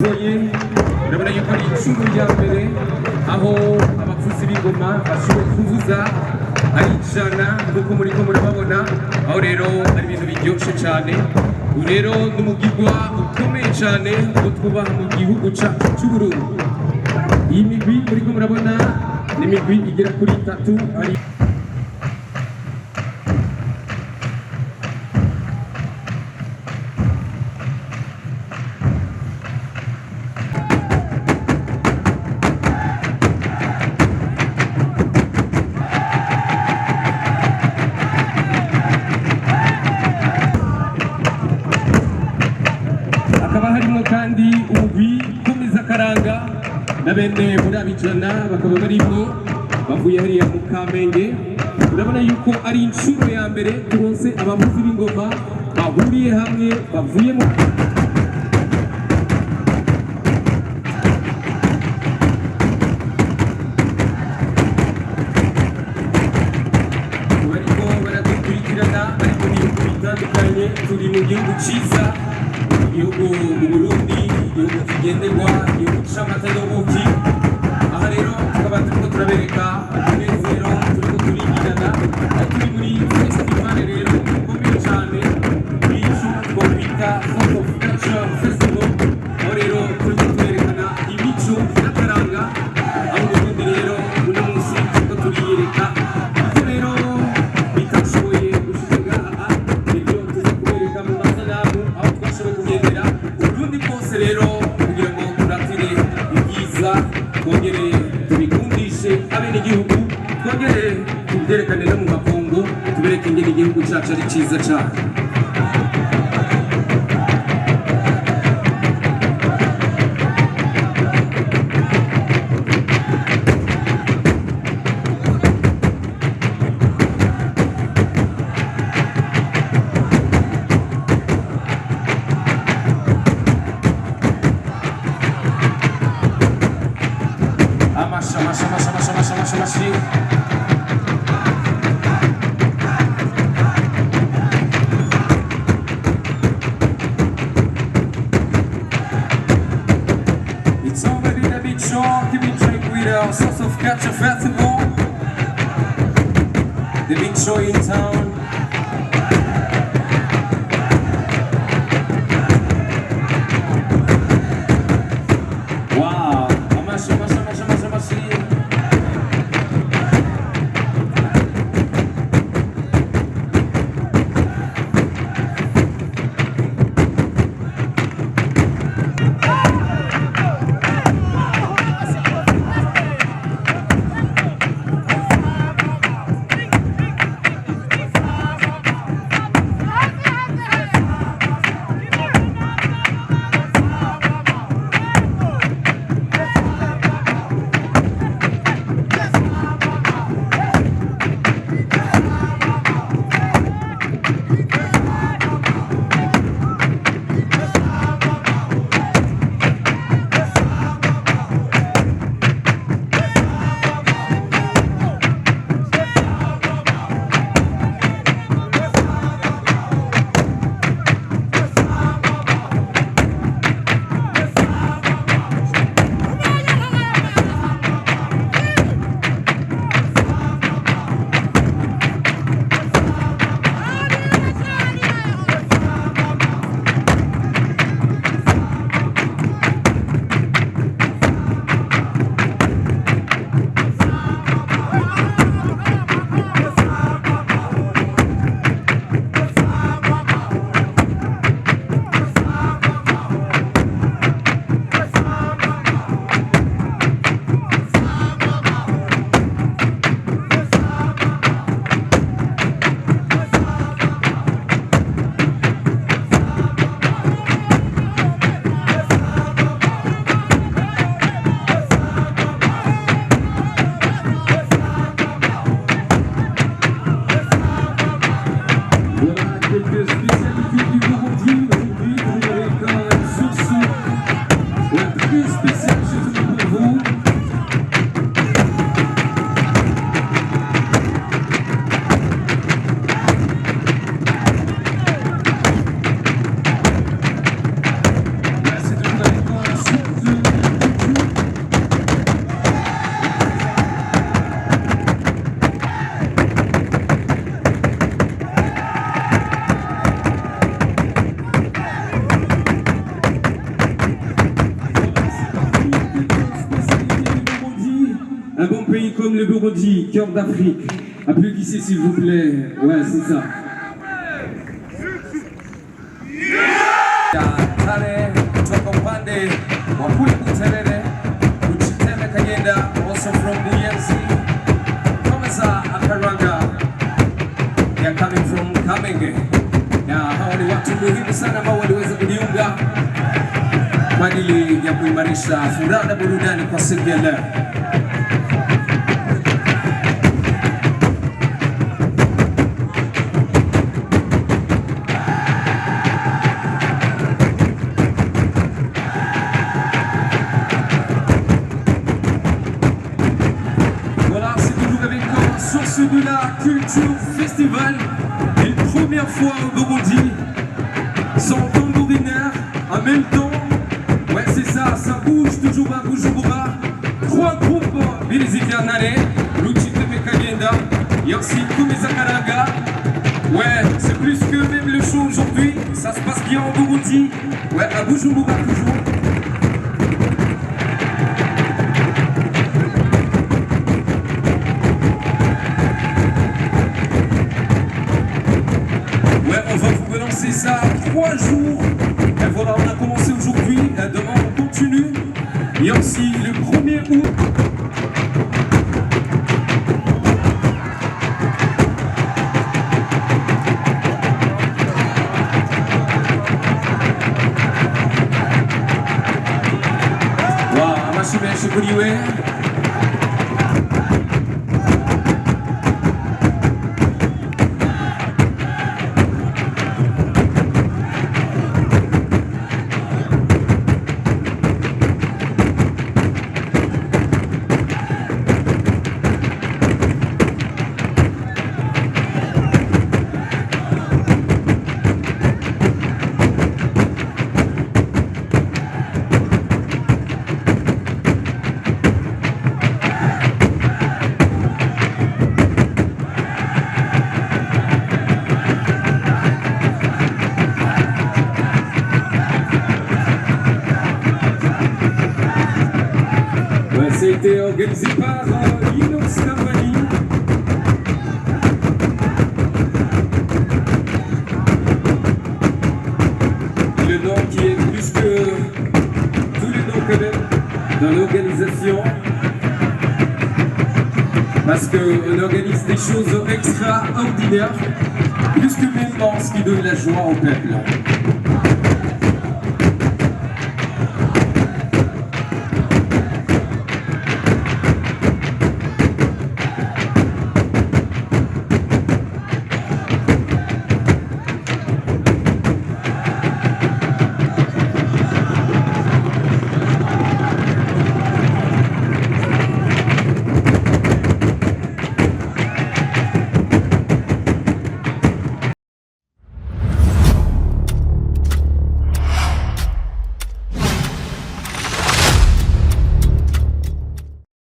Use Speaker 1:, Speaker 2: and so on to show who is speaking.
Speaker 1: urabona yuko ari icumi rya mbere aho abavuzi b'ingoma bashoboye kuvuza ari ijana nk'uko muriko murababona, aho rero ari ibintu biryoshye cyane. ubu rero ni umugirwa ukomeye cyane ngo twubaha mu gihugu cyacu cy'Uburundi. iyi migwi muriko murabona ni imigwi igera kuri itatu. kandi umugwi komeza karanga na bene muri abijana bakaba barimo bavuye hariya mu Kamenge. urabona yuko ari inshuro ya mbere turonse abavuzi b'ingoma bahuriye hamwe bavuye mu bariko baradukurikirana bari mu bihugu bitandukanye. turi mu gihugu cyiza, igihugu Burundi, igihugu kigenderwa, igihugu c'amata n'ubuki. aha rero tukaba turiko turabereka umunezero turiko turigirana, turi muri festival rero ikomeye cyane ico twita Source of Culture Festival. aho rero turiko turerekana imico n'akaranga aho Burundi rero uno munsi turiko turiyereka. ivyo rero bitashoboye gushika aha nivyo tuza kubereka mu masanamu aho twashoboye kugendera Burundi bwose rero kugira ngo turatire ibyiza, twongere tubikundishe abenegihugu, twongere tubyerekane no mu makungu, tubereke ingene igihugu cyacu ari cyiza cyane. Amashi. It's already the big show, the big drink with our Source of Culture Festival. The big show in town. Wow, amashi. comme le Burundi, cœur d'Afrique. Applaudissez s'il vous plaît. Ouais, c'est ça. Tare kutoka upande wa kule Buterere, Uchiteme Kagenda, also from Buyenzi. Komeza Akaranga, they are coming from Kamenge. Na hawa ni watu muhimu sana ambao waliweza kujiunga kwa ajili ya kuimarisha furaha na burudani kwa siku ya leo. De la Culture Festival, une première fois au Burundi, sans tambourinaire, en même temps, ouais c'est ça, ça bouge toujours à Bujumbura. 3 groupes Bilizikernane, Luchiteme Kagenda, et aussi Komeza Karanga. Ouais, c'est plus que même le show aujourd'hui, ça se passe bien en Burundi, ouais à Bujumbura toujours. C'est ça, 3 jours. Et voilà, on a commencé aujourd'hui, demain on continue. Et aussi le 1er août. Waouh, Amashime Shukuriwe. C'était organisé par Inox Cavani. Le nom qui est plus que tous les noms quand même dans l'organisation. Parce qu'on organise des choses extraordinaires, plus que même ce qui donne la joie au peuple.